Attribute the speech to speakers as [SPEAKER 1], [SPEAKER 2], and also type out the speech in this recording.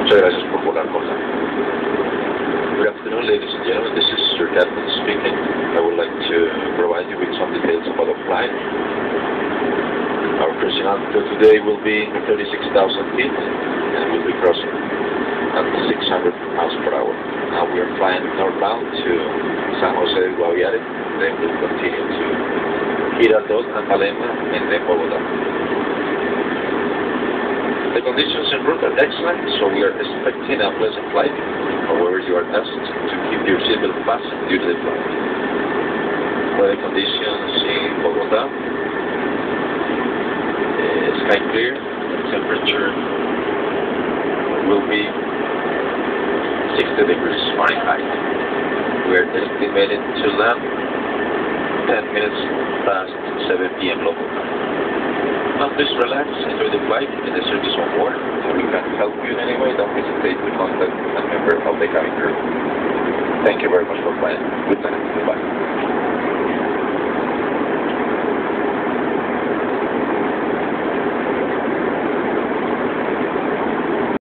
[SPEAKER 1] Muchas gracias por volar con la. Good afternoon, ladies and gentlemen. This is your captain speaking. I would like to provide you with some details about our flight. Our cruising altitude today will be 36,000 feet, and we'll be crossing at 600 miles per hour. Now we are flying northbound to San Jose del Guaviare, then we'll continue to Girardot and Palema, and then Bogotá. The conditions en route are excellent, so we are expecting a pleasant flight. However, you are asked to keep your seatbelt fastened due to the flight. Weather conditions in Bogotá: sky clear, temperature will be 60 degrees Fahrenheit. We are estimated to land 10 minutes past 7 p.m. local time. Now please relax, enjoy the flight, and the service on board. If we can help you in any way, don't hesitate to contact a member of the cabin crew. Thank you very much for flying. Good night. Goodbye.